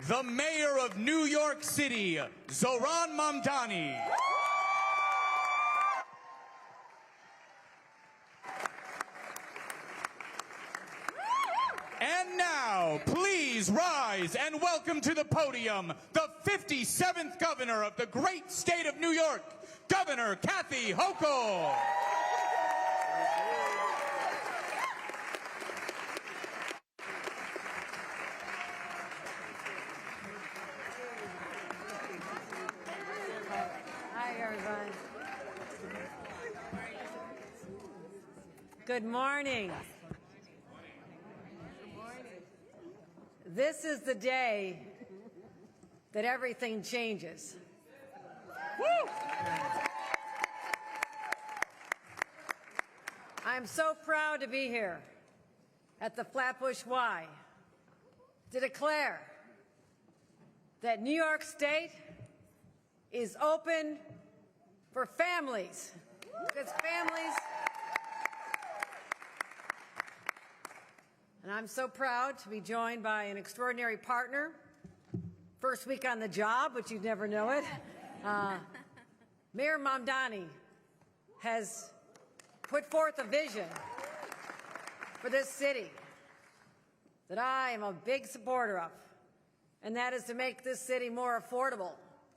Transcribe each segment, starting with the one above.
the Mayor of New York City, Zohran Mamdani. And now, please rise and welcome to the podium the 57th Governor of the great state of New York, Governor Kathy Hochul. Hi, everyone. Good morning. This is the day that everything changes. Woo! I'm so proud to be here at the Flatbush Y to declare that New York State is open for families, because families, and I'm so proud to be joined by an extraordinary partner. First week on the job, but you'd never know it. Mayor Mamdani has put forth a vision for this city that I am a big supporter of, and that is to make this city more affordable,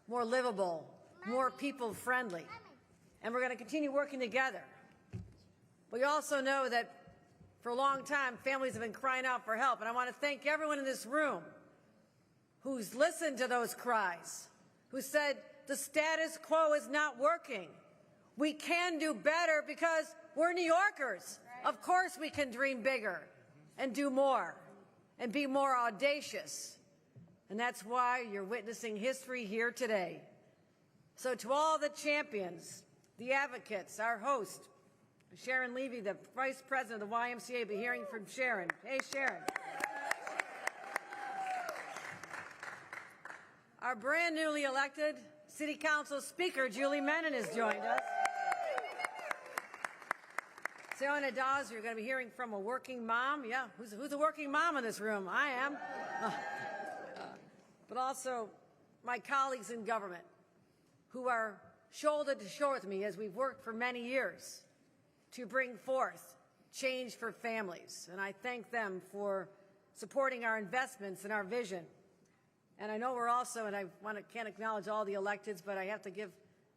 more livable, more people-friendly. And we're going to continue working together. We also know that for a long time, families have been crying out for help, and I want to thank everyone in this room who's listened to those cries, who said the status quo is not working. We can do better because we're New Yorkers. Of course we can dream bigger and do more and be more audacious. And that's why you're witnessing history here today. So to all the champions, the advocates, our host, Sharon Levy, the Vice President of the YMCA, be hearing from Sharon. Hey, Sharon. Our brand newly elected City Council Speaker, Julie Menon, has joined us. Sarah Dawes, you're going to be hearing from a working mom. Yeah, who's a working mom in this room? I am. But also my colleagues in government who are shoulder to shoulder with me as we've worked for many years to bring forth change for families. And I thank them for supporting our investments and our vision. And I know we're also, and can't acknowledge all the electeds, but I have to give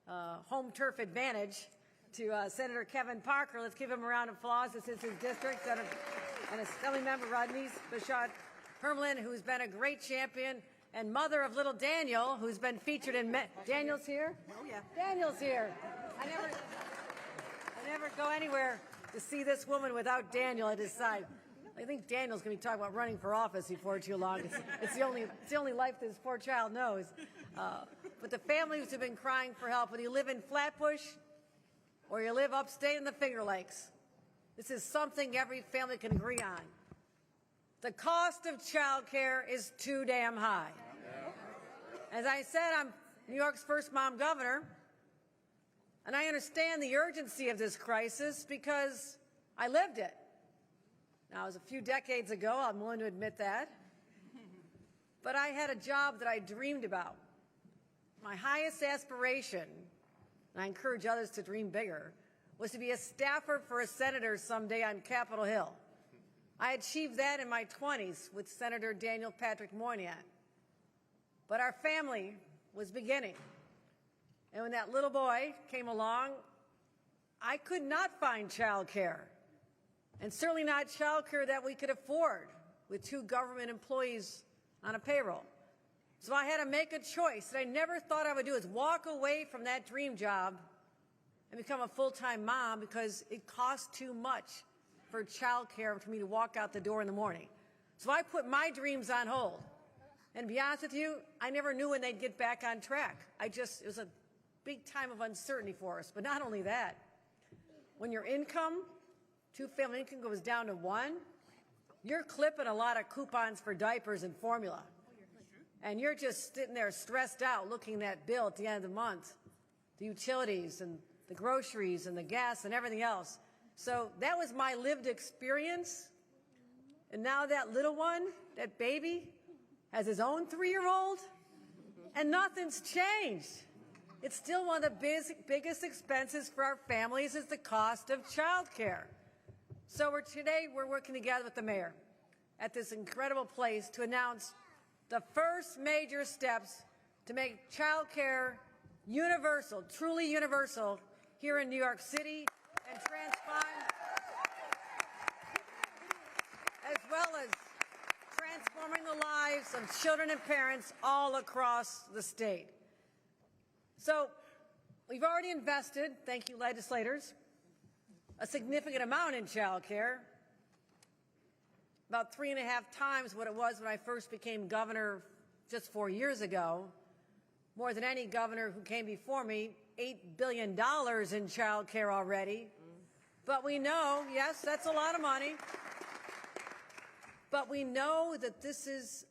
home turf advantage to Senator Kevin Parker. Let's give him a round of applause. This is his district. And Assembly Member Rodney Bashad Hermelin, who's been a great champion, and mother of little Daniel, who's been featured in Daniel's here? Oh, yeah. Daniel's here. I never go anywhere to see this woman without Daniel at his side. I think Daniel's going to be talking about running for office before too long. It's the only life this poor child knows. But the families have been crying for help. Whether you live in Flatbush or you live upstate in the Finger Lakes, this is something every family can agree on. The cost of child care is too damn high. As I said, I'm New York's first mom governor, and I understand the urgency of this crisis because I lived it. Now, it was a few decades ago, I'm willing to admit that, but I had a job that I dreamed about. My highest aspiration, and I encourage others to dream bigger, was to be a staffer for a senator someday on Capitol Hill. I achieved that in my 20s with Senator Daniel Patrick Moynihan. But our family was beginning. And when that little boy came along, I could not find child care. And certainly not child care that we could afford with 2 government employees on a payroll. So I had to make a choice that I never thought I would do, is walk away from that dream job and become a full-time mom because it costs too much for child care for me to walk out the door in the morning. So I put my dreams on hold. And to be honest with you, I never knew when they'd get back on track. It was a big time of uncertainty for us. But not only that, when your income, 2-family income goes down to 1, you're clipping a lot of coupons for diapers and formula. And you're just sitting there stressed out looking at that bill at the end of the month, the utilities and the groceries and the gas and everything else. So that was my lived experience. And now that little one, that baby, has his own 3-year-old, and nothing's changed. It's still one of the biggest expenses for our families is the cost of child care. So today we're working together with the mayor at this incredible place to announce the first major steps to make child care universal, truly universal, here in New York City, and as well as transforming the lives of children and parents all across the state. So we've already invested, thank you legislators, a significant amount in child care, about 3.5 times what it was when I first became governor just 4 years ago, more than any governor who came before me, $8 billion in child care already. But we know, yes, that's a lot of money, but we know that this is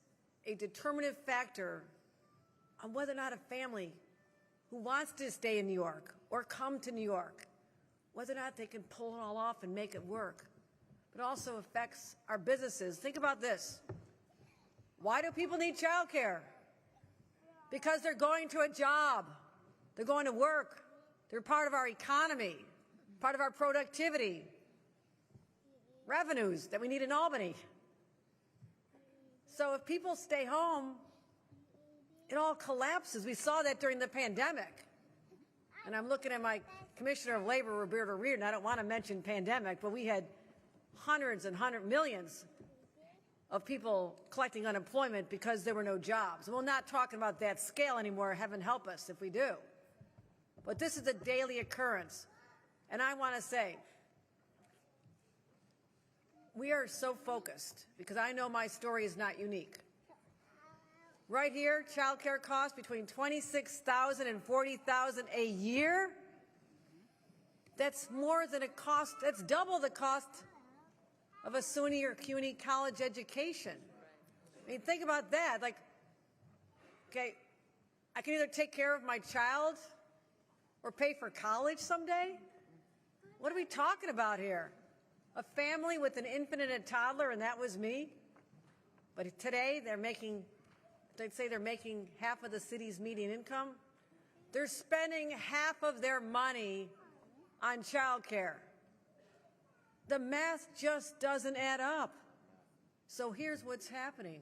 a determinative factor on whether or not a family who wants to stay in New York or come to New York, whether or not they can pull it all off and make it work. But it also affects our businesses. Think about this. Why do people need child care? Because they're going to a job. They're going to work. They're part of our economy, part of our productivity, revenues that we need in Albany. So if people stay home, it all collapses. We saw that during the pandemic. And I'm looking at my Commissioner of Labor, Roberta Reed, and I don't want to mention pandemic, but we had hundreds and millions of people collecting unemployment because there were no jobs. And we're not talking about that scale anymore. Heaven help us if we do. But this is a daily occurrence. And I want to say, we are so focused, because I know my story is not unique. Right here, child care costs between $26,000 and $40,000 a year. That's more than it costs, that's double the cost of a SUNY or CUNY college education. I mean, think about that. Like, okay, I can either take care of my child or pay for college someday? What are we talking about here? A family with an infant and a toddler, and that was me. But today they'd say they're making half of the city's median income. They're spending half of their money on child care. The math just doesn't add up. So here's what's happening.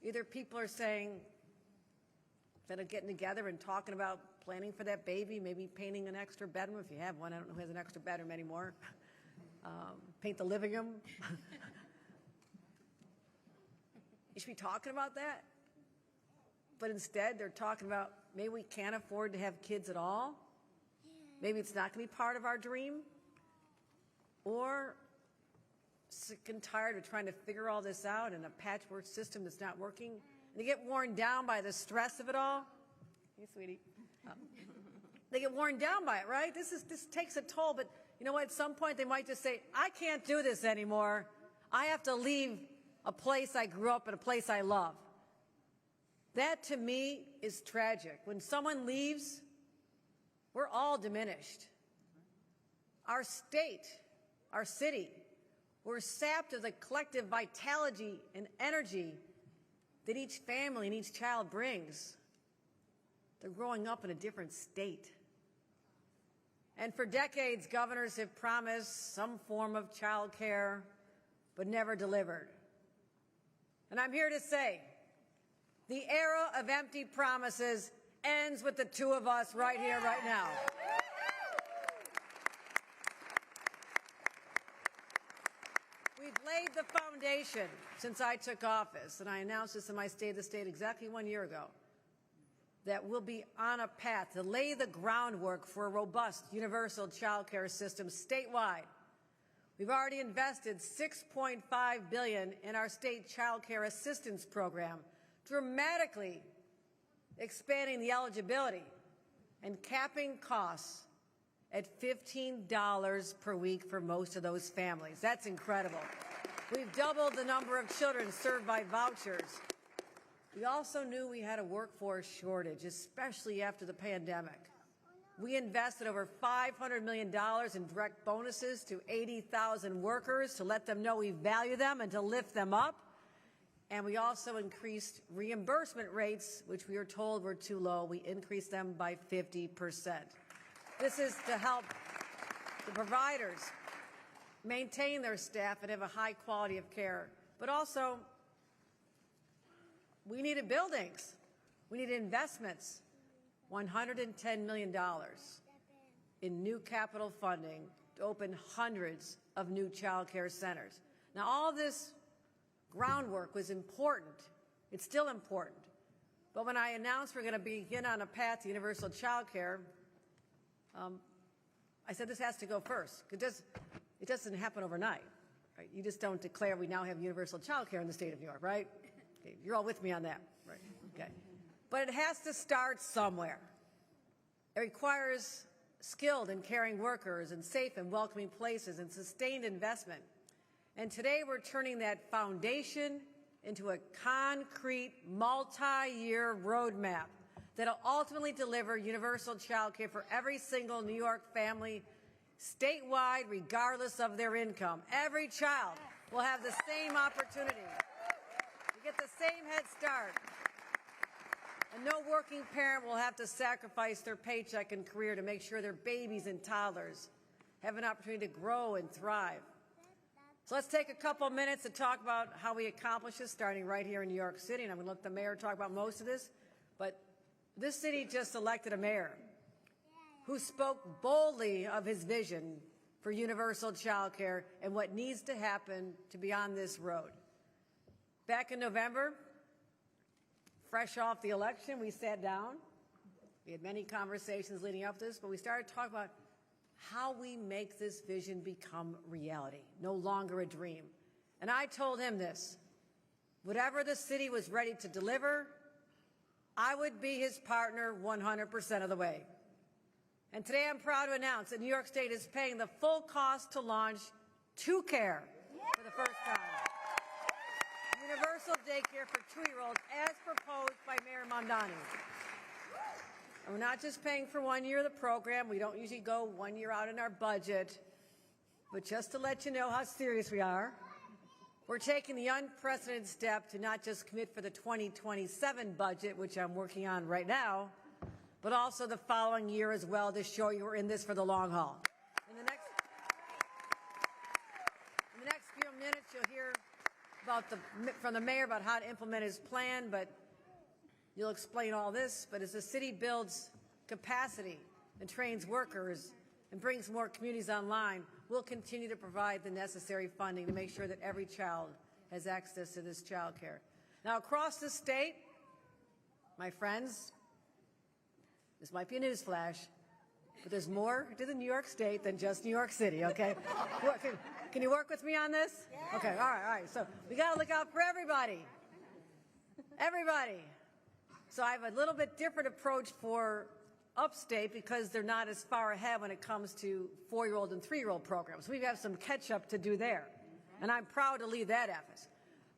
Either people are saying, instead of getting together and talking about planning for that baby, maybe painting an extra bedroom if you have one. I don't know who has an extra bedroom anymore. Paint the living room. You should be talking about that. But instead, they're talking about maybe we can't afford to have kids at all. Maybe it's not going to be part of our dream. Or sick and tired of trying to figure all this out in a patchwork system that's not working. And they get worn down by the stress of it all. Hey, sweetie. They get worn down by it, right? This takes a toll. But you know what? At some point, they might just say, I can't do this anymore. I have to leave a place I grew up in, a place I love. That, to me, is tragic. When someone leaves, we're all diminished. Our state, our city, we're sapped of the collective vitality and energy that each family and each child brings. They're growing up in a different state. And for decades, governors have promised some form of child care, but never delivered. And I'm here to say, the era of empty promises ends with the two of us right here, right now. We've laid the foundation since I took office, and I announced this in my State of the State exactly 1 year ago, that we'll be on a path to lay the groundwork for a robust universal child care system statewide. We've already invested $6.5 billion in our state child care assistance program, dramatically expanding the eligibility and capping costs at $15 per week for most of those families. That's incredible. We've doubled the number of children served by vouchers. We also knew we had a workforce shortage, especially after the pandemic. We invested over $500 million in direct bonuses to 80,000 workers to let them know we value them and to lift them up. And we also increased reimbursement rates, which we were told were too low. We increased them by 50%. This is to help the providers maintain their staff and have a high quality of care. But also, we needed buildings. We needed investments. $110 million in new capital funding to open hundreds of new child care centers. Now, all this groundwork was important. It's still important. But when I announced we're going to begin on a path to universal child care, I said this has to go first. It doesn't happen overnight. Right? You just don't declare we now have universal child care in the state of New York, right? Okay, you're all with me on that, right? Okay. But it has to start somewhere. It requires skilled and caring workers and safe and welcoming places and sustained investment. And today we're turning that foundation into a concrete, multi-year roadmap that'll ultimately deliver universal child care for every single New York family, statewide, regardless of their income. Every child will have the same opportunity to get the same head start. And no working parent will have to sacrifice their paycheck and career to make sure their babies and toddlers have an opportunity to grow and thrive. So let's take a couple minutes to talk about how we accomplish this, starting right here in New York City. And I'm going to let the mayor talk about most of this. But this city just elected a mayor who spoke boldly of his vision for universal child care and what needs to happen to be on this road. Back in November, fresh off the election, we sat down. We had many conversations leading up to this, but we started talking about how we make this vision become reality, no longer a dream. And I told him this: whatever the city was ready to deliver, I would be his partner 100% of the way. And today I'm proud to announce that New York State is paying the full cost to launch 2Care for the first time. Universal daycare for 2-year-olds as proposed by Mayor Mamdani. And we're not just paying for 1 year of the program. We don't usually go 1 year out in our budget. But just to let you know how serious we are, we're taking the unprecedented step to not just commit for the 2027 budget, which I'm working on right now, but also the following year as well, to show you we're in this for the long haul. In the next few minutes, you'll hear from the mayor about how to implement his plan, but you'll explain all this. But as the city builds capacity and trains workers and brings more communities online, we'll continue to provide the necessary funding to make sure that every child has access to this child care. Now, across the state, my friends, this might be a newsflash, but there's more to the New York State than just New York City, okay? Can you work with me on this? Okay, all right. So we got to look out for everybody. Everybody. So I have a little bit different approach for upstate because they're not as far ahead when it comes to 4-year-old and 3-year-old programs. We have some catch up to do there, and I'm proud to lead that effort.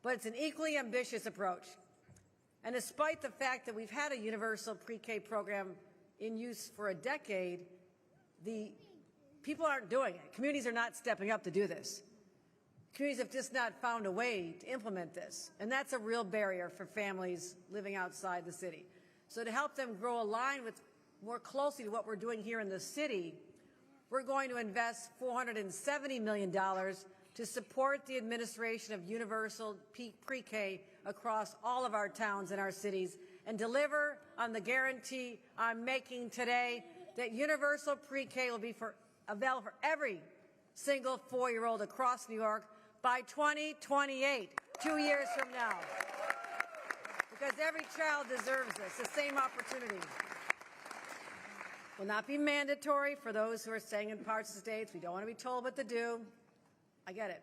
But it's an equally ambitious approach. And despite the fact that we've had a universal pre-K program in use for a decade, the people aren't doing it. Communities are not stepping up to do this. Communities have just not found a way to implement this, and that's a real barrier for families living outside the city. So to help them grow aligned with more closely to what we're doing here in the city, we're going to invest $470 million to support the administration of universal pre-K across all of our towns and our cities and deliver on the guarantee I'm making today that universal pre-K will be available for every single 4-year-old across New York by 2028, 2 years from now. Because every child deserves this, the same opportunity. Will not be mandatory for those who are staying in parts of the states. We don't want to be told what to do. I get it.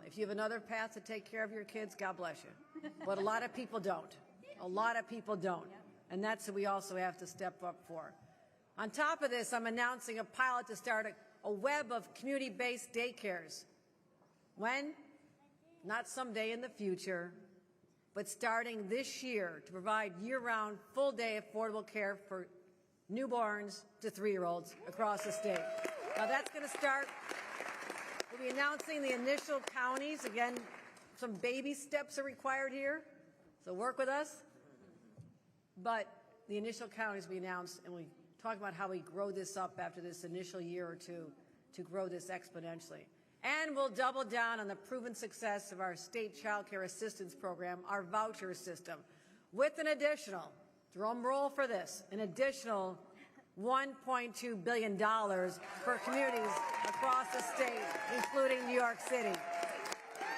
If you have another path to take care of your kids, God bless you. But a lot of people don't. A lot of people don't. And that's what we also have to step up for. On top of this, I'm announcing a pilot to start a web of community-based daycares. When? Not someday in the future, but starting this year to provide year-round, full-day affordable care for newborns to 3-year-olds across the state. Now that's going to start. We'll be announcing the initial counties, again, some baby steps are required here, so work with us. But the initial count is to be announced, and we talk about how we grow this up after this initial year or two to grow this exponentially. And we'll double down on the proven success of our state child care assistance program, our voucher system, with an additional, drum roll for this, an additional $1.2 billion for communities across the state, including New York City.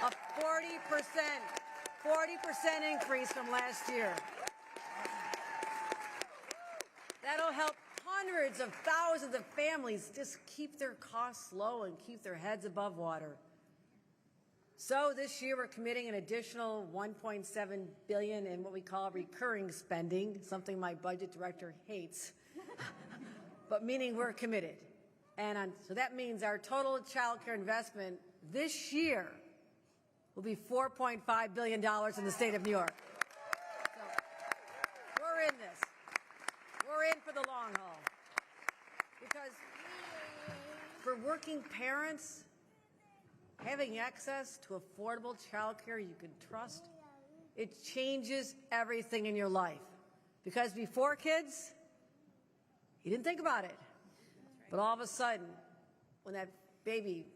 A 40% increase from last year. That'll help hundreds of thousands of families just keep their costs low and keep their heads above water. So this year we're committing an additional $1.7 billion in what we call recurring spending, something my budget director hates, but meaning we're committed. And so that means our total child care investment this year will be $4.5 billion in the state of New York. So we're in this. We're in for the long haul. Because for working parents, having access to affordable child care you can trust, it changes everything in your life. Because before kids, you didn't think about it. But all of a sudden, when that baby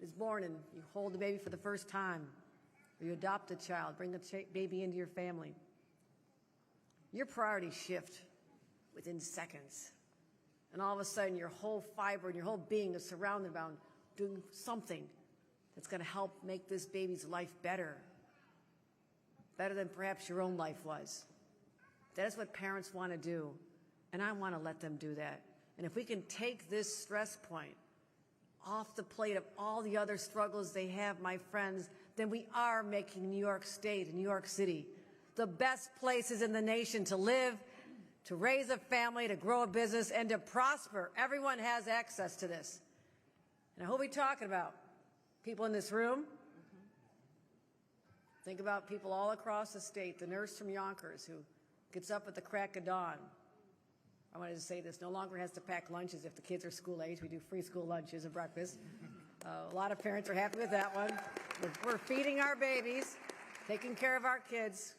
is born and you hold the baby for the first time, or you adopt a child, bring the baby into your family, your priorities shift within seconds. And all of a sudden, your whole fiber and your whole being is surrounded around doing something that's going to help make this baby's life better than perhaps your own life was. That is what parents want to do, and I want to let them do that. And if we can take this stress point off the plate of all the other struggles they have, my friends, then we are making New York State and New York City the best places in the nation to live, to raise a family, to grow a business, and to prosper. Everyone has access to this. And who are we talking about? People in this room? Think about people all across the state. The nurse from Yonkers who gets up at the crack of dawn. I wanted to say this, no longer has to pack lunches if the kids are school age. We do free school lunches and breakfast. A lot of parents are happy with that one. We're feeding our babies, taking care of our kids.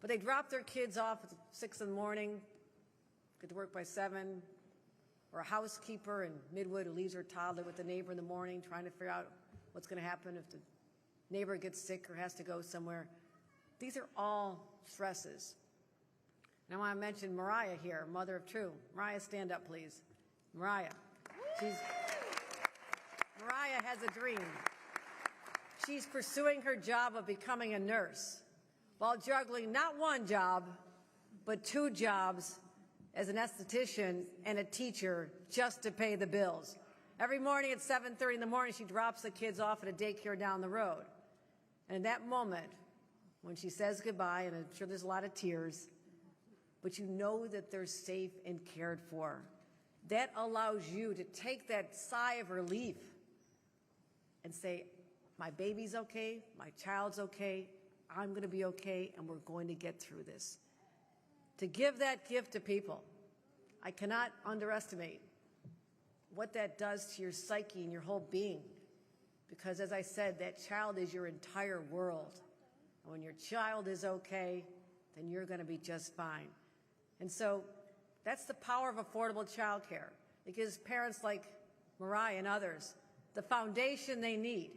But they drop their kids off at 6 in the morning, get to work by 7, or a housekeeper in Midwood who leaves her toddler with the neighbor in the morning trying to figure out what's going to happen if the neighbor gets sick or has to go somewhere. These are all stresses. And I want to mention Mariah here, mother of two. Mariah, stand up, please. Mariah. Mariah has a dream. She's pursuing her job of becoming a nurse while juggling not one job, but 2 jobs as an esthetician and a teacher just to pay the bills. Every morning at 7:30 in the morning, she drops the kids off at a daycare down the road. And in that moment, when she says goodbye, and I'm sure there's a lot of tears, but you know that they're safe and cared for, that allows you to take that sigh of relief and say, my baby's okay, my child's okay, I'm going to be okay, and we're going to get through this. To give that gift to people, I cannot underestimate what that does to your psyche and your whole being. Because as I said, that child is your entire world. And when your child is okay, then you're going to be just fine. And so that's the power of affordable child care. It gives parents like Mariah and others the foundation they need.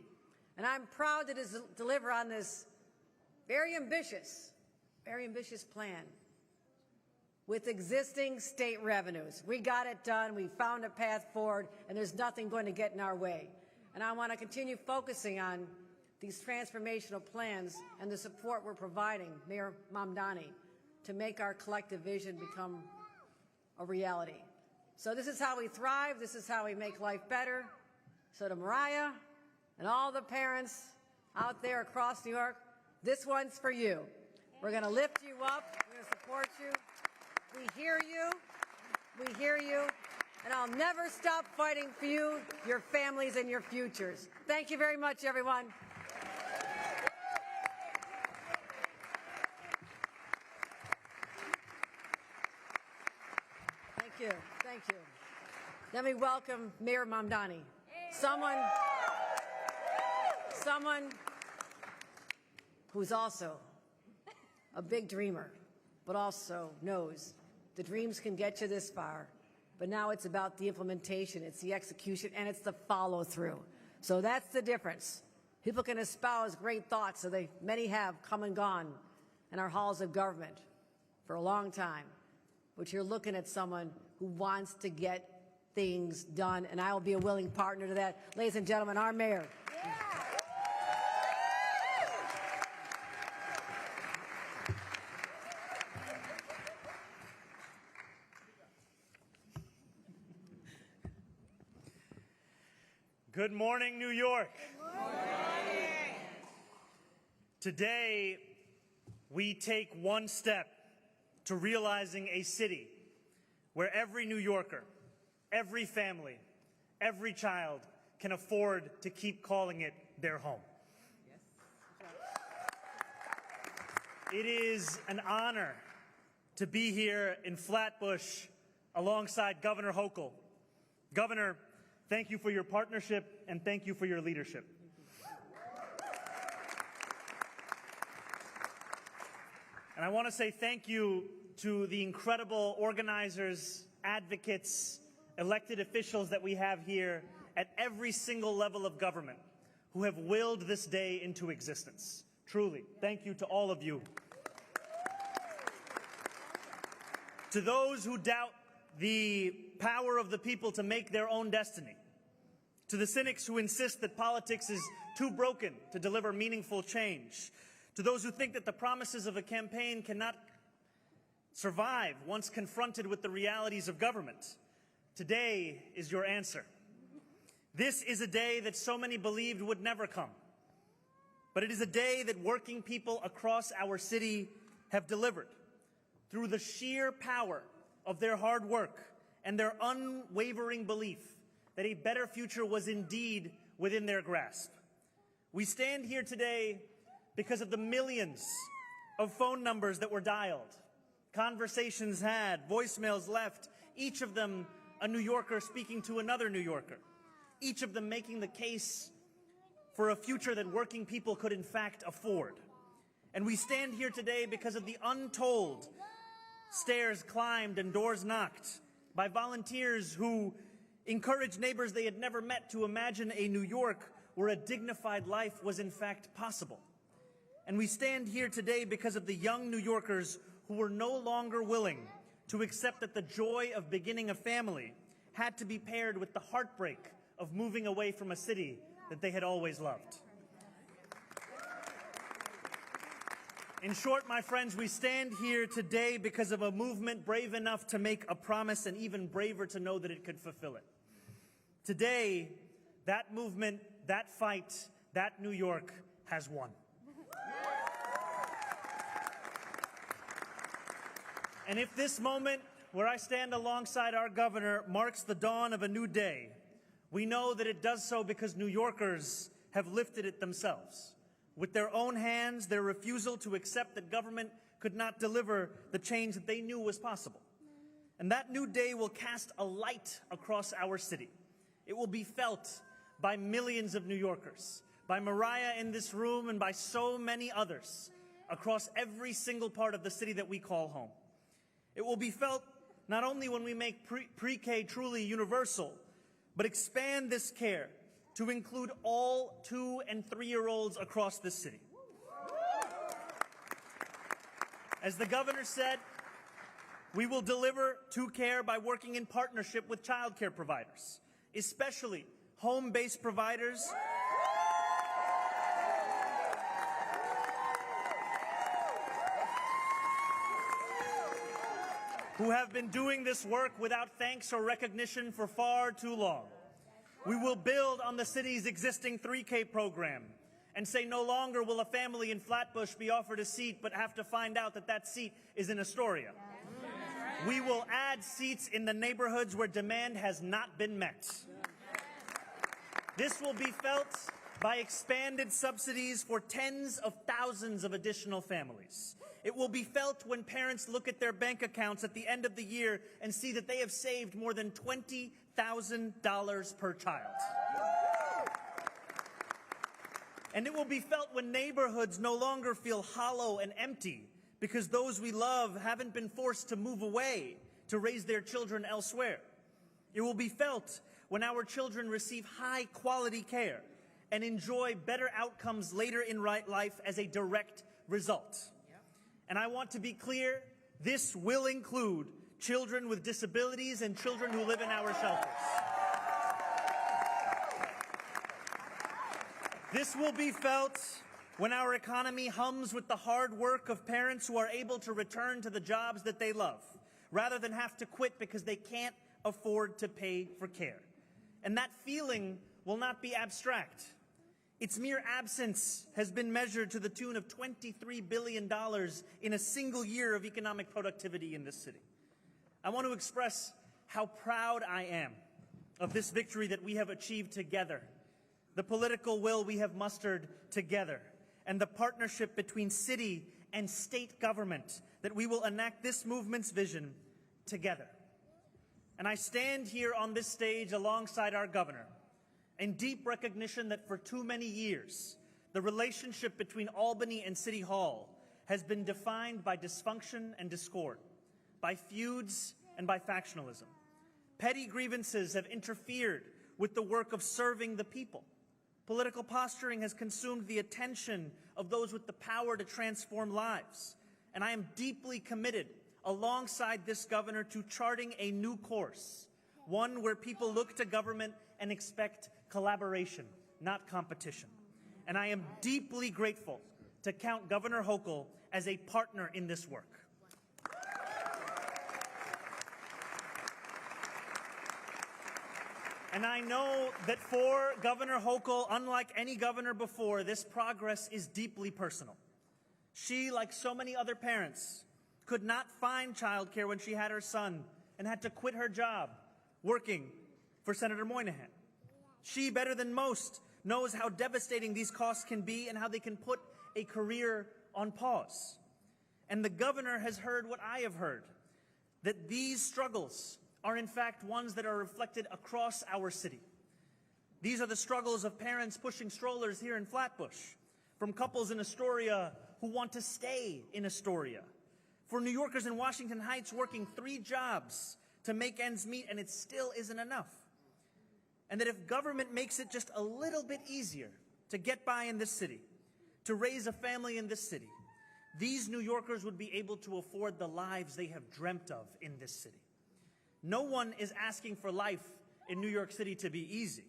And I'm proud to deliver on this very ambitious plan with existing state revenues. We got it done. We found a path forward, and there's nothing going to get in our way. And I want to continue focusing on these transformational plans and the support we're providing, Mayor Mamdani, to make our collective vision become a reality. So this is how we thrive. This is how we make life better. So to Mariah and all the parents out there across New York, this one's for you. We're going to lift you up. We're going to support you. We hear you. We hear you. And I'll never stop fighting for you, your families, and your futures. Thank you very much, everyone. Thank you. Thank you. Let me welcome Mayor Mamdani, someone who's also a big dreamer, but also knows the dreams can get you this far, but now it's about the implementation, it's the execution, and it's the follow-through. So that's the difference. People can espouse great thoughts, so many have come and gone in our halls of government for a long time, but you're looking at someone who wants to get things done, and I will be a willing partner to that. Ladies and gentlemen, our mayor. Good morning, New York. Good morning. Today, we take one step to realizing a city where every New Yorker, every family, every child can afford to keep calling it their home. It is an honor to be here in Flatbush alongside Governor Hochul. Governor, thank you for your partnership and thank you for your leadership. And I want to say thank you to the incredible organizers, advocates, elected officials that we have here at every single level of government who have willed this day into existence. Truly, thank you to all of you. To those who doubt the power of the people to make their own destiny, to the cynics who insist that politics is too broken to deliver meaningful change, to those who think that the promises of a campaign cannot survive once confronted with the realities of government, today is your answer. This is a day that so many believed would never come, but it is a day that working people across our city have delivered through the sheer power of their hard work and their unwavering belief that a better future was indeed within their grasp. We stand here today because of the millions of phone numbers that were dialed, conversations had, voicemails left, each of them a New Yorker speaking to another New Yorker, each of them making the case for a future that working people could in fact afford. And we stand here today because of the untold stairs climbed and doors knocked by volunteers who encouraged neighbors they had never met to imagine a New York where a dignified life was in fact possible. And we stand here today because of the young New Yorkers who were no longer willing to accept that the joy of beginning a family had to be paired with the heartbreak of moving away from a city that they had always loved. In short, my friends, we stand here today because of a movement brave enough to make a promise and even braver to know that it could fulfill it. Today, that movement, that fight, that New York has won. And if this moment, where I stand alongside our governor, marks the dawn of a new day, we know that it does so because New Yorkers have lifted it themselves. With their own hands, their refusal to accept that government could not deliver the change that they knew was possible. And that new day will cast a light across our city. It will be felt by millions of New Yorkers, by Mariah in this room, and by so many others across every single part of the city that we call home. It will be felt not only when we make pre-K truly universal, but expand this care to include all 2- and 3-year-olds across this city. As the governor said, we will deliver to care by working in partnership with child care providers, especially home-based providers who have been doing this work without thanks or recognition for far too long. We will build on the city's existing 3K program and say no longer will a family in Flatbush be offered a seat but have to find out that that seat is in Astoria. We will add seats in the neighborhoods where demand has not been met. This will be felt by expanded subsidies for tens of thousands of additional families. It will be felt when parents look at their bank accounts at the end of the year and see that they have saved more than $20,000 per child. And it will be felt when neighborhoods no longer feel hollow and empty because those we love haven't been forced to move away to raise their children elsewhere. It will be felt when our children receive high-quality care and enjoy better outcomes later in life as a direct result. And I want to be clear, this will include children with disabilities and children who live in our shelters. This will be felt when our economy hums with the hard work of parents who are able to return to the jobs that they love, rather than have to quit because they can't afford to pay for care. And that feeling will not be abstract. Its mere absence has been measured to the tune of $23 billion in a single year of economic productivity in this city. I want to express how proud I am of this victory that we have achieved together, the political will we have mustered together, and the partnership between city and state government that we will enact this movement's vision together. And I stand here on this stage alongside our governor in deep recognition that for too many years, the relationship between Albany and City Hall has been defined by dysfunction and discord, by feuds and by factionalism. Petty grievances have interfered with the work of serving the people. Political posturing has consumed the attention of those with the power to transform lives. And I am deeply committed, alongside this governor, to charting a new course, one where people look to government and expect collaboration, not competition. And I am deeply grateful to count Governor Hochul as a partner in this work. And I know that for Governor Hochul, unlike any governor before, this progress is deeply personal. She, like so many other parents, could not find childcare when she had her son and had to quit her job working for Senator Moynihan. She, better than most, knows how devastating these costs can be and how they can put a career on pause. And the governor has heard what I have heard, that these struggles are in fact ones that are reflected across our city. These are the struggles of parents pushing strollers here in Flatbush, from couples in Astoria who want to stay in Astoria, for New Yorkers in Washington Heights working 3 jobs to make ends meet, and it still isn't enough. And that if government makes it just a little bit easier to get by in this city, to raise a family in this city, these New Yorkers would be able to afford the lives they have dreamt of in this city. No one is asking for life in New York City to be easy.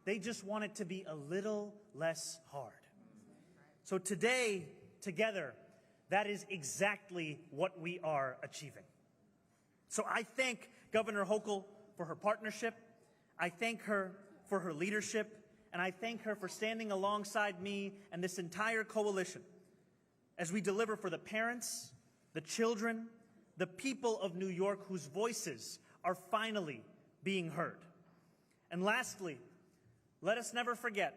They just want it to be a little less hard. So today, together, that is exactly what we are achieving. So I thank Governor Hochul for her partnership. I thank her for her leadership. And I thank her for standing alongside me and this entire coalition as we deliver for the parents, the children, the people of New York whose voices are finally being heard. And lastly, let us never forget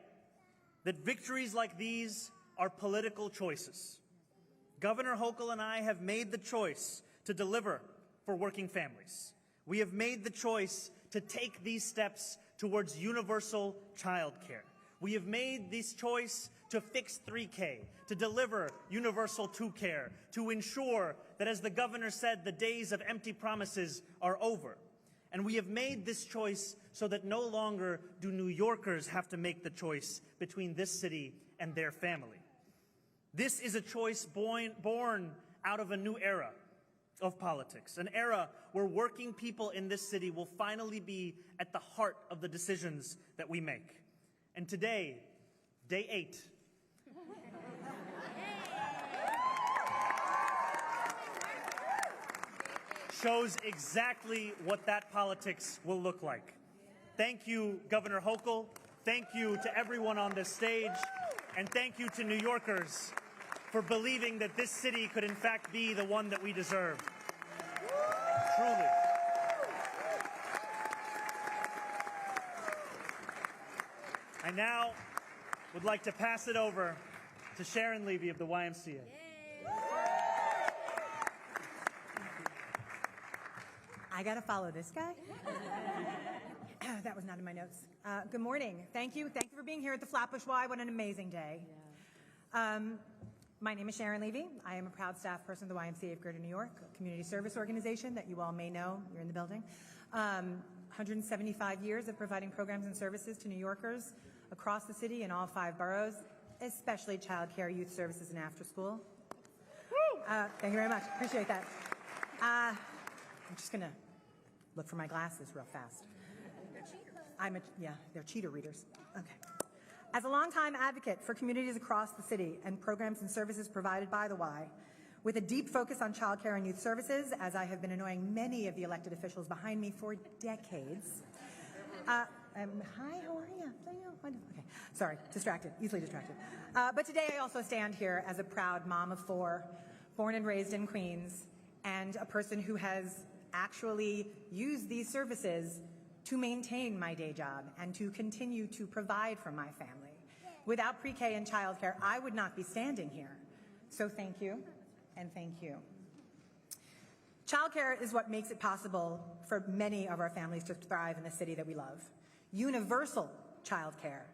that victories like these are political choices. Governor Hochul and I have made the choice to deliver for working families. We have made the choice to take these steps towards universal child care. We have made this choice to fix 3K, to deliver universal 2 care, to ensure that, as the governor said, the days of empty promises are over. And we have made this choice so that no longer do New Yorkers have to make the choice between this city and their family. This is a choice born out of a new era of politics, an era where working people in this city will finally be at the heart of the decisions that we make. And today, day 8, shows exactly what that politics will look like. Thank you, Governor Hochul. Thank you to everyone on this stage. And thank you to New Yorkers for believing that this city could in fact be the one that we deserve. Truly. I now would like to pass it over to Sharon Levy of the YMCA. I gotta follow this guy? That was not in my notes. Good morning. Thank you. Thank you for being here at the Flatbush Y. What an amazing day. My name is Sharon Levy. I am a proud staff person of the YMCA of Greater New York, a community service organization that you all may know. You're in the building. 175 years of providing programs and services to New Yorkers across the city in all 5 boroughs, especially child care, youth services, and after school. Thank you very much. Appreciate that. I'm just going to look for my glasses real fast. Yeah, they're cheater readers. Okay. As a longtime advocate for communities across the city and programs and services provided by the Y, with a deep focus on childcare and youth services, as I have been annoying many of the elected officials behind me for decades. Hi, how are you? Okay, sorry, distracted, easily distracted. But today I also stand here as a proud mom of 4, born and raised in Queens, and a person who has actually used these services to maintain my day job and to continue to provide for my family. Without pre-K and childcare, I would not be standing here. So thank you, and thank you. Childcare is what makes it possible for many of our families to thrive in the city that we love. Universal childcare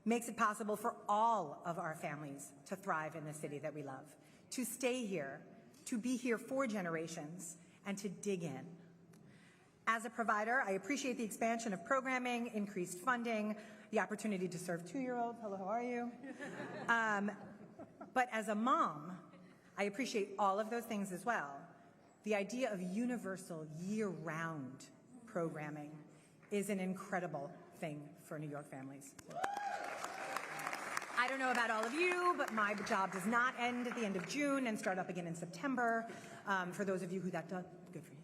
makes it possible for all of our families to thrive in the city that we love, to stay here, to be here for generations, and to dig in. As a provider, I appreciate the expansion of programming, increased funding, the opportunity to serve 2-year-olds. Hello, how are you? But as a mom, I appreciate all of those things as well. The idea of universal, year-round programming is an incredible thing for New York families. I don't know about all of you, but my job does not end at the end of June and start up again in September. For those of you who that does, good for you.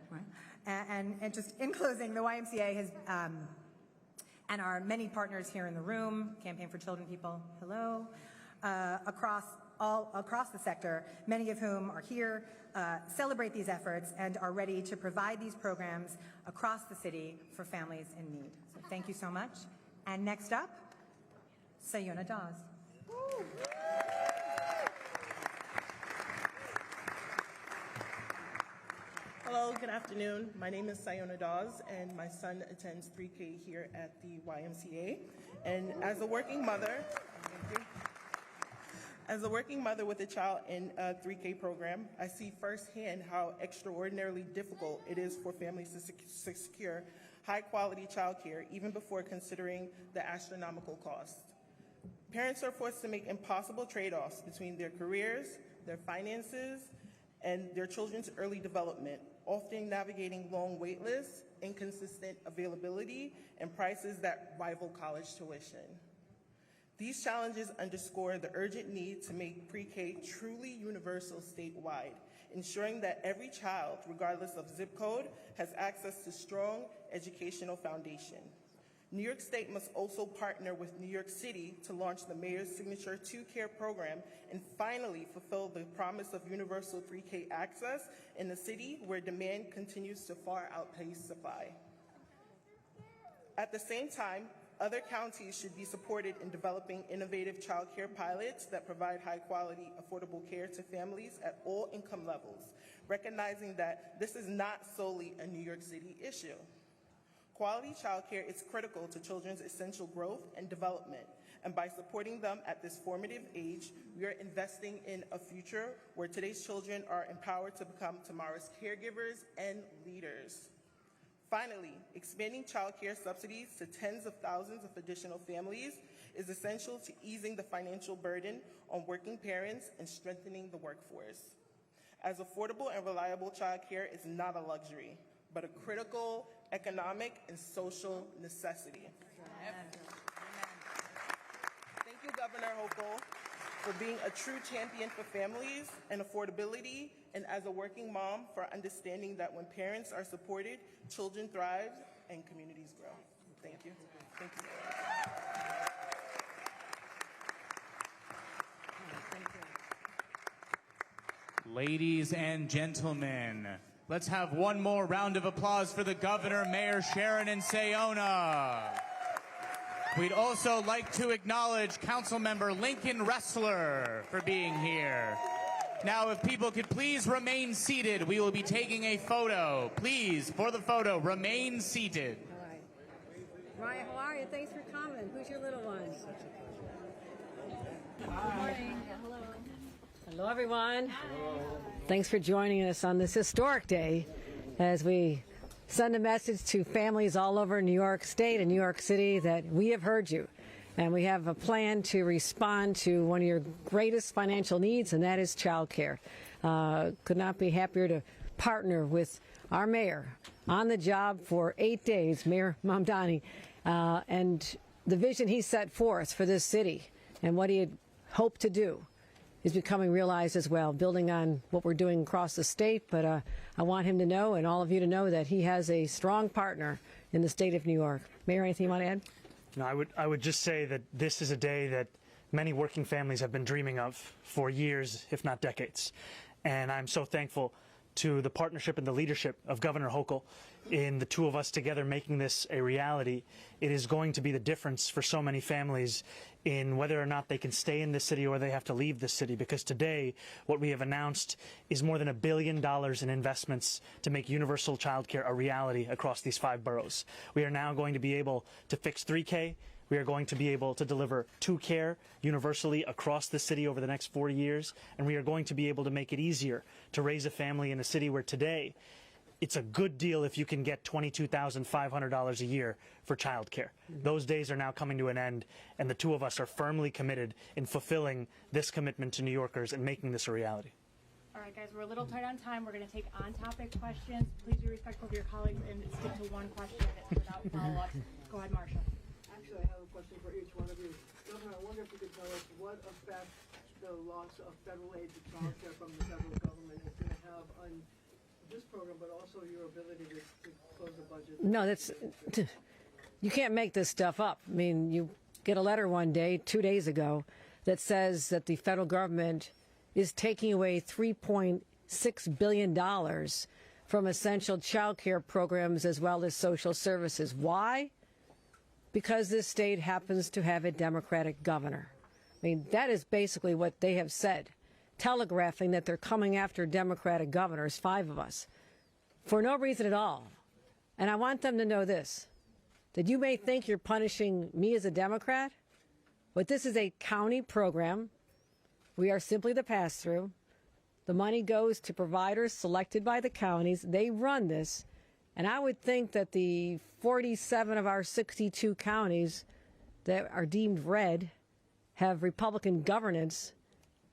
Right? And just in closing, the YMCA has, and our many partners here in the room, Campaign for Children People, hello, across the sector, many of whom are here, celebrate these efforts and are ready to provide these programs across the city for families in need. So thank you so much. And next up, Sayona Dawes. Hello, good afternoon. My name is Sayona Dawes, and my son attends 3K here at the YMCA. And as a working mother, with a child in a 3K program, I see firsthand how extraordinarily difficult it is for families to secure high-quality childcare, even before considering the astronomical cost. Parents are forced to make impossible trade-offs between their careers, their finances, and their children's early development, often navigating long wait lists, inconsistent availability, and prices that rival college tuition. These challenges underscore the urgent need to make pre-K truly universal statewide, ensuring that every child, regardless of zip code, has access to strong educational foundation. New York State must also partner with New York City to launch the Mayor's Signature 2Care program and finally fulfill the promise of universal 3K access in a city where demand continues to far outpace supply. At the same time, other counties should be supported in developing innovative child care pilots that provide high-quality, affordable care to families at all income levels, recognizing that this is not solely a New York City issue. Quality childcare is critical to children's essential growth and development, and by supporting them at this formative age, we are investing in a future where today's children are empowered to become tomorrow's caregivers and leaders. Finally, expanding childcare subsidies to tens of thousands of additional families is essential to easing the financial burden on working parents and strengthening the workforce, as affordable and reliable childcare is not a luxury, but a critical economic and social necessity. Thank you, Governor Hochul, for being a true champion for families and affordability, and as a working mom, for understanding that when parents are supported, children thrive and communities grow. Thank you. Thank you. Ladies and gentlemen, let's have one more round of applause for the Governor, Mayor Sharon, and Sayona. We'd also like to acknowledge Councilmember Lincoln Ressler for being here. Now, if people could please remain seated, we will be taking a photo. Please, for the photo, remain seated. All right. Mariah, how are you? Thanks for coming. Who's your little one? Good morning. Hello. Hello, everyone. Hello. Thanks for joining us on this historic day as we send a message to families all over New York State and New York City that we have heard you. And we have a plan to respond to one of your greatest financial needs, and that is child care. Could not be happier to partner with our mayor on the job for 8 days, Mayor Mamdani, and the vision he set forth for this city and what he had hoped to do is becoming realized as well, building on what we're doing across the state. But I want him to know, and all of you to know, that he has a strong partner in the state of New York. Mayor, anything you want to add? No, I would just say that this is a day that many working families have been dreaming of for years, if not decades. And I'm so thankful to the partnership and the leadership of Governor Hochul in the two of us together making this a reality. It is going to be the difference for so many families in whether or not they can stay in this city or they have to leave this city, because today what we have announced is more than $1 billion in investments to make universal child care a reality across these 5 boroughs. We are now going to be able to fix 3K. We are going to be able to deliver 2Care universally across the city over the next 4 years, and we are going to be able to make it easier to raise a family in a city where today it's a good deal if you can get $22,500 a year for child care. Those days are now coming to an end, and the two of us are firmly committed in fulfilling this commitment to New Yorkers and making this a reality. All right, guys, we're a little tight on time. We're going to take on-topic questions. Please be respectful of your colleagues and stick to one question without follow-ups. Go ahead, Marcia. Actually, I have a question for each one of you. Governor, I wonder if you could tell us what effect the loss of federal aid to child care from the federal government is going to have on this program, but also your ability to close the budget. No, you can't make this stuff up. I mean, you get a letter one day, 2 days ago, that says that the federal government is taking away $3.6 billion from essential child care programs as well as social services. Why? Because this state happens to have a Democratic governor. I mean, that is basically what they have said, telegraphing that they're coming after Democratic governors, 5 of us, for no reason at all. And I want them to know this, that you may think you're punishing me as a Democrat, but this is a county program. We are simply the pass-through. The money goes to providers selected by the counties. They run this. And I would think that the 47 of our 62 counties that are deemed red have Republican governance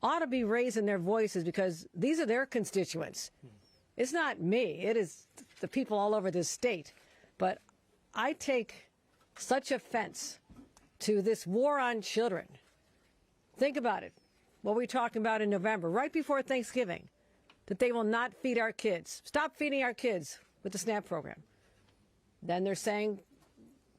ought to be raising their voices, because these are their constituents. It's not me. It is the people all over this state. But I take such offense to this war on children. Think about it. What we're talking about in November, right before Thanksgiving, that they will not feed our kids. Stop feeding our kids with the SNAP program. Then they're saying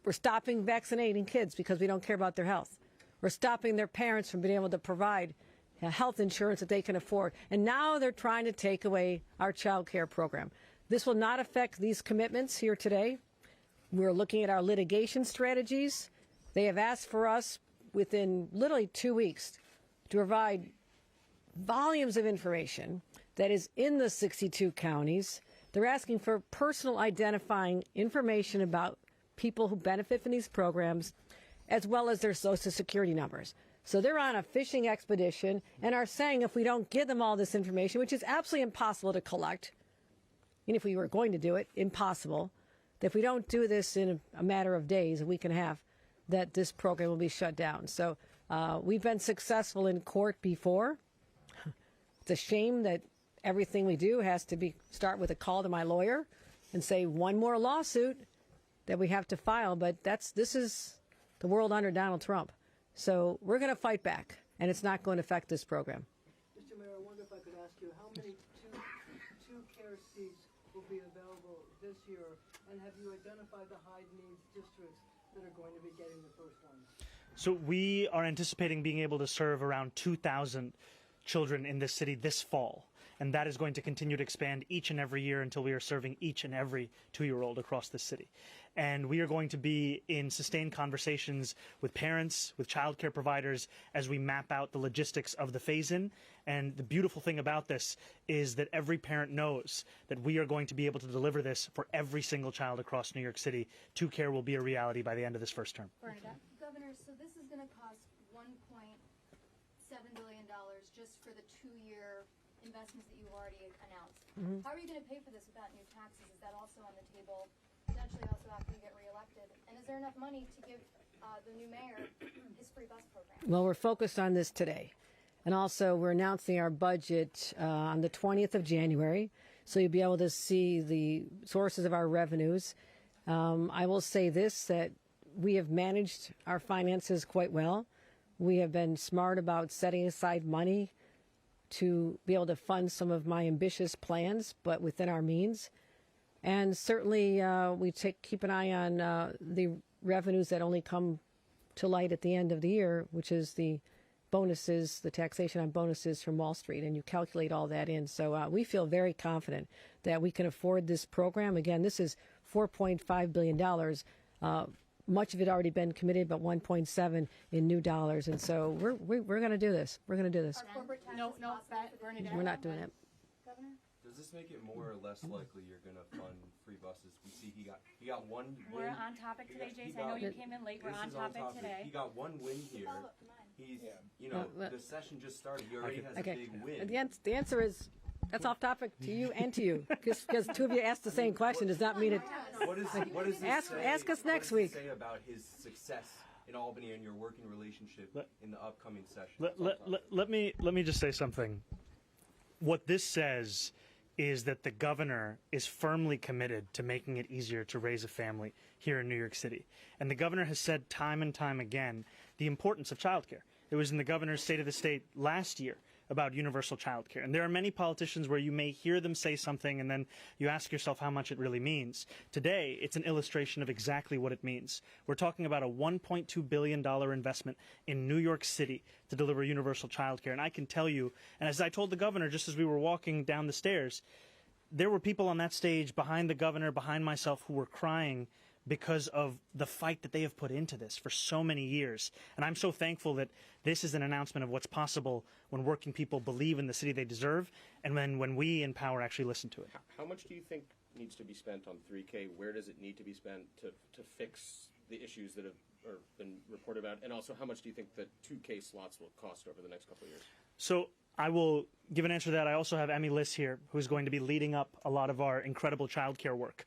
we're stopping vaccinating kids because we don't care about their health. We're stopping their parents from being able to provide health insurance that they can afford. And now they're trying to take away our child care program. This will not affect these commitments here today. We're looking at our litigation strategies. They have asked for us within literally 2 weeks to provide volumes of information that is in the 62 counties. They're asking for personal identifying information about people who benefit from these programs, as well as their Social Security numbers. So they're on a fishing expedition and are saying if we don't give them all this information, which is absolutely impossible to collect, and if we were going to do it, impossible, that if we don't do this in a matter of days, a week and a half, that this program will be shut down. So we've been successful in court before. It's a shame that everything we do has to start with a call to my lawyer and say one more lawsuit that we have to file, but this is the world under Donald Trump. So we're going to fight back, and it's not going to affect this program. Mr. Mayor, I wonder if I could ask you how many two care seats will be available this year, and have you identified the high needs districts that are going to be getting the first ones? So we are anticipating being able to serve around 2,000 children in this city this fall. and that is going to continue to expand each and every year until we are serving each and every 2-year-old across this city. And we are going to be in sustained conversations with parents, with childcare providers, as we map out the logistics of the phase-in. And the beautiful thing about this is that every parent knows that we are going to be able to deliver this for every single child across New York City. 2Care will be a reality by the end of this first term. Bernadette. Governor, so this is going to cost $1.7 billion just for the 2-year investments that you've already announced. How are you going to pay for this without new taxes? Is that also on the table, potentially also after you get reelected? And is there enough money to give the new mayor his free bus program? Well, we're focused on this today. And also, we're announcing our budget on the 20th of January. So you'll be able to see the sources of our revenues. I will say this, that we have managed our finances quite well. We have been smart about setting aside money to be able to fund some of my ambitious plans, but within our means. And certainly, we keep an eye on the revenues that only come to light at the end of the year, which is the bonuses, the taxation on bonuses from Wall Street, and you calculate all that in. So we feel very confident that we can afford this program. Again, this is $4.5 billion. Much of it already been committed, but 1.7 in new dollars. And so we're going to do this. We're going to do this. Are corporate taxes No, possible? Bernadette. We're not doing it. Governor? Does this make it more or less likely you're going to fund free buses? We see he got one We're win. on topic He today, got- he Jason. I know got- you came in late. We're This on is topic today. He got one win here. Follow up to mine. He's, you know, well, the session just started. He already has a Okay. big win. And the answer is that's off topic to you and to you, because two of you asked the same question does not mean it. What does this Ask- say, ask us next what does week. it say about his success in Albany and your working relationship in the upcoming session? Let me just say something. What this says is that the governor is firmly committed to making it easier to raise a family here in New York City. And the governor has said time and time again the importance of childcare. It was in the governor's State of the State last year about universal childcare. And there are many politicians where you may hear them say something and then you ask yourself how much it really means. Today, it's an illustration of exactly what it means. We're talking about a $1.2 billion investment in New York City to deliver universal childcare. And I can tell you, and as I told the governor just as we were walking down the stairs, there were people on that stage behind the governor, behind myself, who were crying because of the fight that they have put into this for so many years. And I'm so thankful that this is an announcement of what's possible when working people believe in the city they deserve and when we in power actually listen to it. How much do you think needs to be spent on 3K? Where does it need to be spent to fix the issues that have been reported about? And also, how much do you think that 2K slots will cost over the next couple of years? So I will give an answer to that. I also have Emmy Liss here, who's going to be leading up a lot of our incredible childcare work.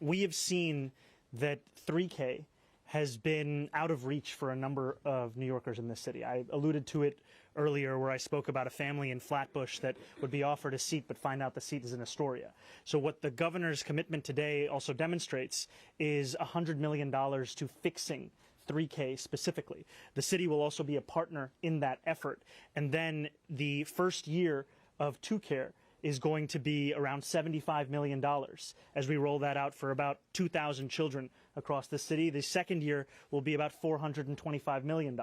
We have seen that 3K has been out of reach for a number of New Yorkers in this city. I alluded to it earlier where I spoke about a family in Flatbush that would be offered a seat but find out the seat is in Astoria. So what the governor's commitment today also demonstrates is $100 million to fixing 3K specifically. The city will also be a partner in that effort. And then the first year of 2Care is going to be around $75 million as we roll that out for about 2,000 children across the city. The second year will be about $425 million.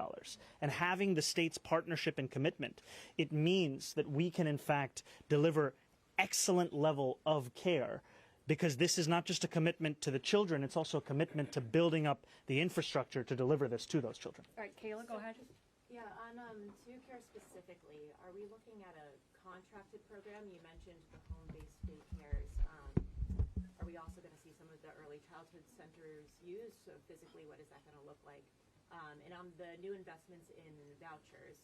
And having the state's partnership and commitment, it means that we can in fact deliver excellent level of care, because this is not just a commitment to the children, it's also a commitment to building up the infrastructure to deliver this to those children. All right, Kayla, go ahead. Yeah, on 2Care specifically, are we looking at a contracted program? You mentioned the home-based daycares. Are we also going to see some of the early childhood centers used? So physically, what is that going to look like? And on the new investments in vouchers,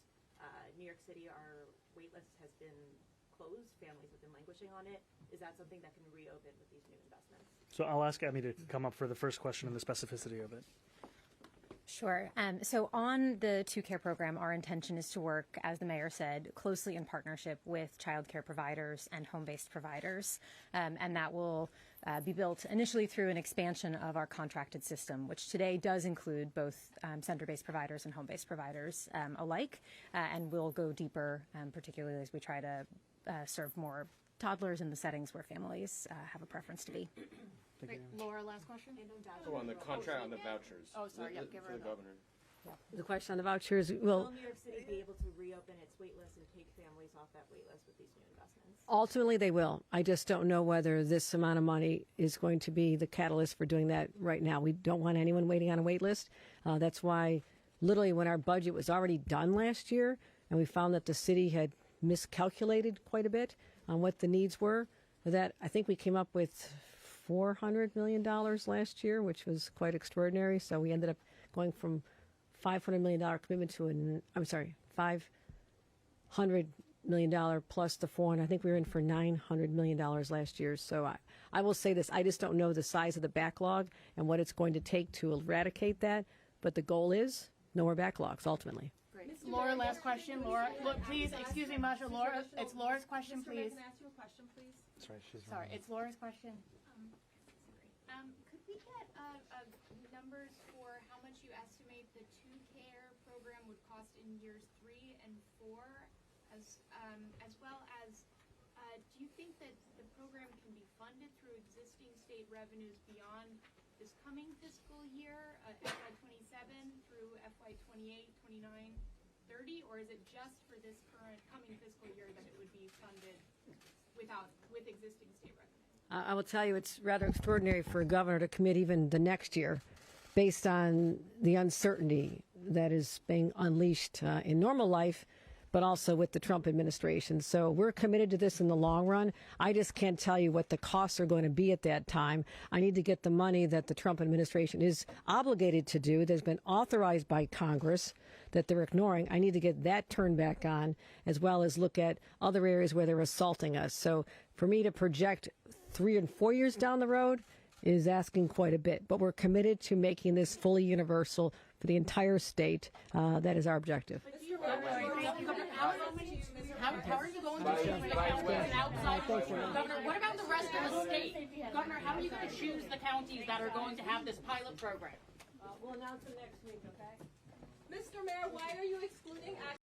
New York City, our wait list has been closed. Families have been languishing on it. Is that something that can reopen with these new investments? So I'll ask Emmy to come up for the first question and the specificity of it. Sure. So on the 2Care program, our intention is to work, as the mayor said, closely in partnership with childcare providers and home-based providers. And that will be built initially through an expansion of our contracted system, which today does include both center-based providers and home-based providers alike. And we'll go deeper, particularly as we try to serve more toddlers in the settings where families have a preference to be. Great. Laura, last question. So on the contract, on the vouchers. Oh, sorry, yeah, give her for the the- governor. The question on the vouchers, well, Will New York City be able to reopen its wait list and take families off that wait list with these new investments? ultimately they will. I just don't know whether this amount of money is going to be the catalyst for doing that right now. We don't want anyone waiting on a wait list. That's why literally when our budget was already done last year and we found that the city had miscalculated quite a bit on what the needs were, that I think we came up with $400 million last year, which was quite extraordinary. So we ended up going from $500 million commitment to $500 million plus the 400. I think we were in for $900 million last year. So I will say this, I just don't know the size of the backlog and what it's going to take to eradicate that. But the goal is no more backlogs ultimately. Laura, last question. Laura, look, please, excuse me, Masha. Laura, it's Laura's question, please. Can I ask you a question, please? Sorry, it's Laura's question. Could we get numbers for how much you estimate the 2Care program would cost in years 3 and 4, as well as do you think that the program can be funded through existing state revenues beyond this coming fiscal year, FY27 through FY28, 29, 30, or is it just for this coming fiscal year that it would be funded with existing state revenues? I will tell you, it's rather extraordinary for a governor to commit even the next year based on the uncertainty that is being unleashed in normal life, but also with the Trump administration. So we're committed to this in the long run. I just can't tell you what the costs are going to be at that time. I need to get the money that the Trump administration is obligated to do, that's been authorized by Congress, that they're ignoring. I need to get that turned back on, as well as look at other areas where they're assaulting us. So for me to project 3 and 4 years down the road is asking quite a bit. But we're committed to making this fully universal for the entire state. That is our objective. How are you going to choose the counties outside? Governor, what about the rest of the state? Governor, how are you going to choose the counties that are going to have this pilot program? We'll announce it next week, okay? Mr. Mayor, why are you excluding